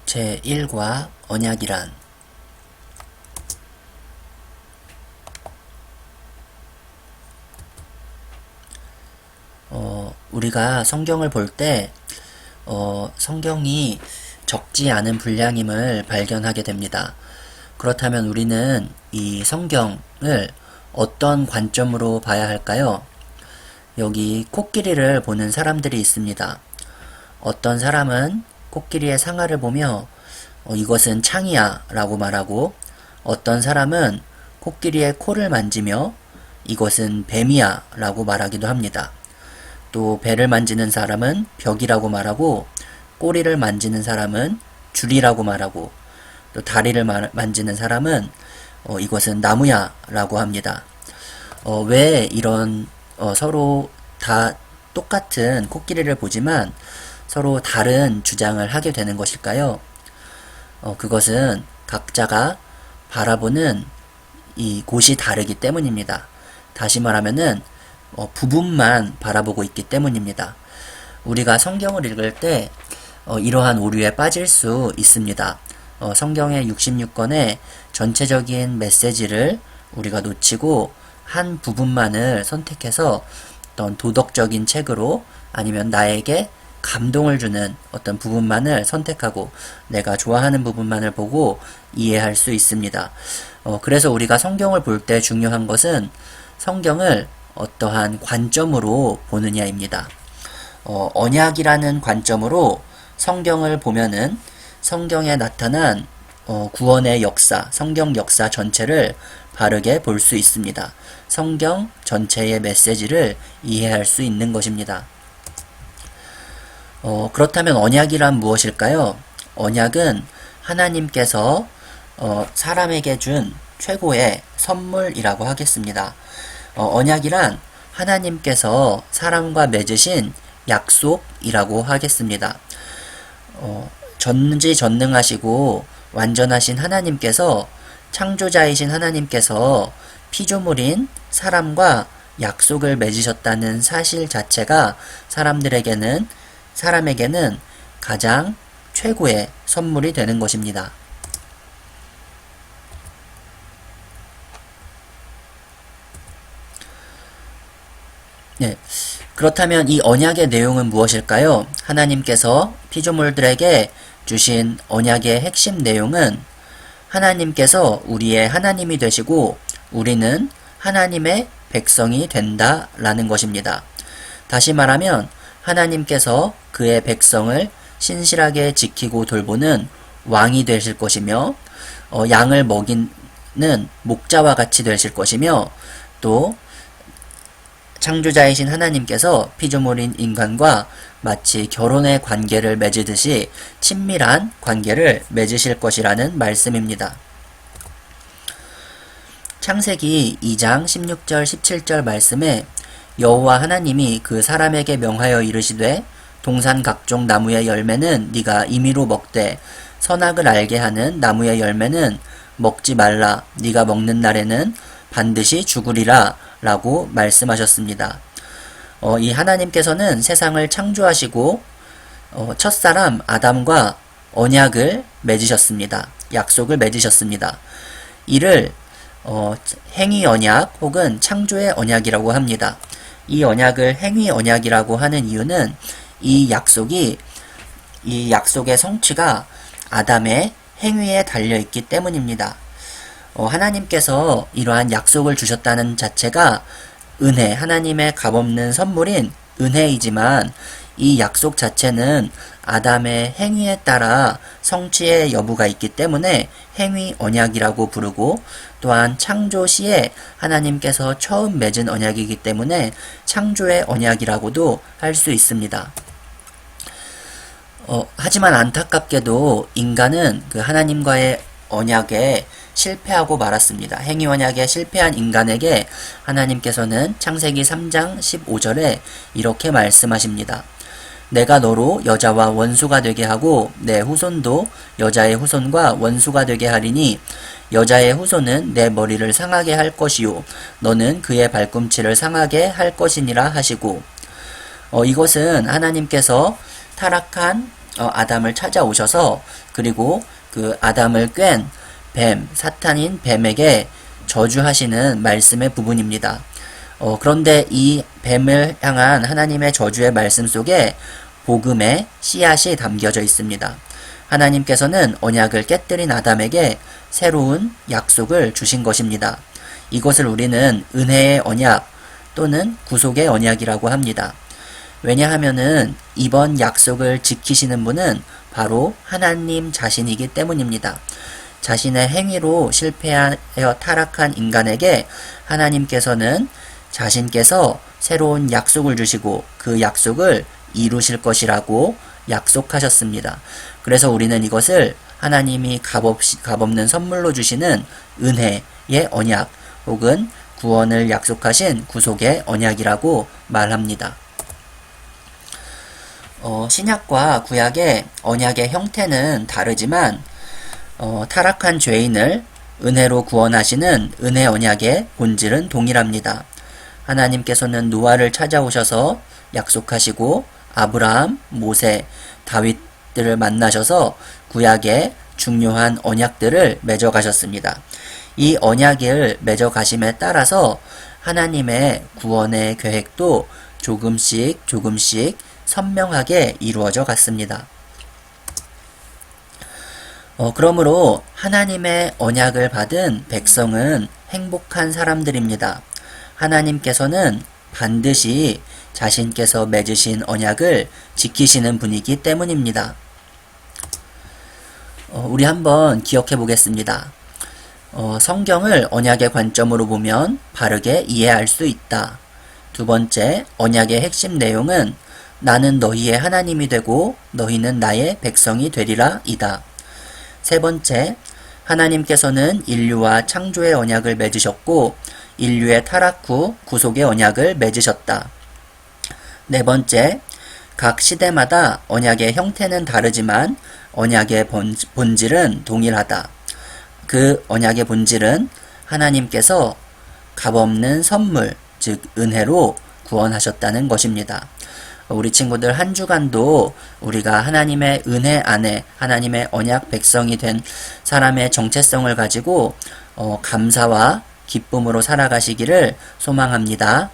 제1과 언약이란. 우리가 성경을 볼 때 성경이 적지 않은 분량임을 발견하게 됩니다. 그렇다면 우리는 이 성경을 어떤 관점으로 봐야 할까요? 여기 코끼리를 보는 사람들이 있습니다. 어떤 사람은 코끼리의 상아를 보며 이것은 창이야 라고 말하고, 어떤 사람은 코끼리의 코를 만지며 이것은 뱀이야 라고 말하기도 합니다. 또 배를 만지는 사람은 벽이라고 말하고, 꼬리를 만지는 사람은 줄이라고 말하고, 또 다리를 만지는 사람은 이것은 나무야 라고 합니다. 왜 이런 서로 다 똑같은 코끼리를 보지만 서로 다른 주장을 하게 되는 것일까요? 그것은 각자가 바라보는 이 곳이 다르기 때문입니다. 다시 말하면은 부분만 바라보고 있기 때문입니다. 우리가 성경을 읽을 때 이러한 오류에 빠질 수 있습니다. 성경의 66권의 전체적인 메시지를 우리가 놓치고 한 부분만을 선택해서 어떤 도덕적인 책으로, 아니면 나에게 감동을 주는 어떤 부분만을 선택하고 내가 좋아하는 부분만을 보고 이해할 수 있습니다. 그래서 우리가 성경을 볼 때 중요한 것은 성경을 어떠한 관점으로 보느냐입니다. 언약이라는 관점으로 성경을 보면은 성경에 나타난 구원의 역사, 성경 역사 전체를 바르게 볼 수 있습니다. 성경 전체의 메시지를 이해할 수 있는 것입니다. 그렇다면 언약이란 무엇일까요? 언약은 하나님께서 사람에게 준 최고의 선물이라고 하겠습니다. 언약이란 하나님께서 사람과 맺으신 약속이라고 하겠습니다. 전지전능하시고 완전하신 하나님께서, 창조자이신 하나님께서 피조물인 사람과 약속을 맺으셨다는 사실 자체가 사람에게는 가장 최고의 선물이 되는 것입니다. 네. 그렇다면 이 언약의 내용은 무엇일까요? 하나님께서 피조물들에게 주신 언약의 핵심 내용은 하나님께서 우리의 하나님이 되시고 우리는 하나님의 백성이 된다라는 것입니다. 다시 말하면 하나님께서 그의 백성을 신실하게 지키고 돌보는 왕이 되실 것이며, 양을 먹이는 목자와 같이 되실 것이며, 또 창조자이신 하나님께서 피조물인 인간과 마치 결혼의 관계를 맺으듯이 친밀한 관계를 맺으실 것이라는 말씀입니다. 창세기 2장 16절 17절 말씀에 여호와 하나님이 그 사람에게 명하여 이르시되 동산 각종 나무의 열매는 네가 임의로 먹되 선악을 알게 하는 나무의 열매는 먹지 말라. 네가 먹는 날에는 반드시 죽으리라 라고 말씀하셨습니다. 이 하나님께서는 세상을 창조하시고 첫사람 아담과 언약을 맺으셨습니다. 약속을 맺으셨습니다. 이를 행위 언약 혹은 창조의 언약이라고 합니다. 이 언약을 행위 언약이라고 하는 이유는 이 약속의 성취가 아담의 행위에 달려있기 때문입니다. 하나님께서 이러한 약속을 주셨다는 자체가 은혜, 하나님의 값없는 선물인 은혜이지만, 이 약속 자체는 아담의 행위에 따라 성취의 여부가 있기 때문에 행위 언약이라고 부르고, 또한 창조 시에 하나님께서 처음 맺은 언약이기 때문에 창조의 언약이라고도 할 수 있습니다. 하지만 안타깝게도 인간은 그 하나님과의 언약에 실패하고 말았습니다. 행위 언약에 실패한 인간에게 하나님께서는 창세기 3장 15절에 이렇게 말씀하십니다. 내가 너로 여자와 원수가 되게 하고 내 후손도 여자의 후손과 원수가 되게 하리니 여자의 후손은 내 머리를 상하게 할 것이요 너는 그의 발꿈치를 상하게 할 것이니라 하시고, 이것은 하나님께서 타락한 아담을 찾아오셔서 그리고 그 아담을 꿴 뱀, 사탄인 뱀에게 저주하시는 말씀의 부분입니다. 그런데 이 뱀을 향한 하나님의 저주의 말씀 속에 복음의 씨앗이 담겨져 있습니다. 하나님께서는 언약을 깨뜨린 아담에게 새로운 약속을 주신 것입니다. 이것을 우리는 은혜의 언약 또는 구속의 언약이라고 합니다. 왜냐하면은 이번 약속을 지키시는 분은 바로 하나님 자신이기 때문입니다. 자신의 행위로 실패하여 타락한 인간에게 하나님께서는 자신께서 새로운 약속을 주시고 그 약속을 이루실 것이라고 약속하셨습니다. 그래서 우리는 이것을 하나님이 값없는 선물로 주시는 은혜의 언약 혹은 구원을 약속하신 구속의 언약이라고 말합니다. 신약과 구약의 언약의 형태는 다르지만 타락한 죄인을 은혜로 구원하시는 은혜 언약의 본질은 동일합니다. 하나님께서는 노아를 찾아오셔서 약속하시고 아브라함, 모세, 다윗들을 만나셔서 구약의 중요한 언약들을 맺어가셨습니다. 이 언약을 맺어가심에 따라서 하나님의 구원의 계획도 조금씩 선명하게 이루어져 갔습니다. 그러므로 하나님의 언약을 받은 백성은 행복한 사람들입니다. 하나님께서는 반드시 자신께서 맺으신 언약을 지키시는 분이기 때문입니다. 우리 한번 기억해 보겠습니다. 성경을 언약의 관점으로 보면 바르게 이해할 수 있다. 두 번째, 언약의 핵심 내용은 나는 너희의 하나님이 되고 너희는 나의 백성이 되리라 이다. 세 번째, 하나님께서는 인류와 창조의 언약을 맺으셨고 인류의 타락 후 구속의 언약을 맺으셨다. 네 번째, 각 시대마다 언약의 형태는 다르지만 언약의 본질은 동일하다. 그 언약의 본질은 하나님께서 값없는 선물, 즉 은혜로 구원하셨다는 것입니다. 우리 친구들 한 주간도 우리가 하나님의 은혜 안에 하나님의 언약 백성이 된 사람의 정체성을 가지고 감사와 기쁨으로 살아가시기를 소망합니다.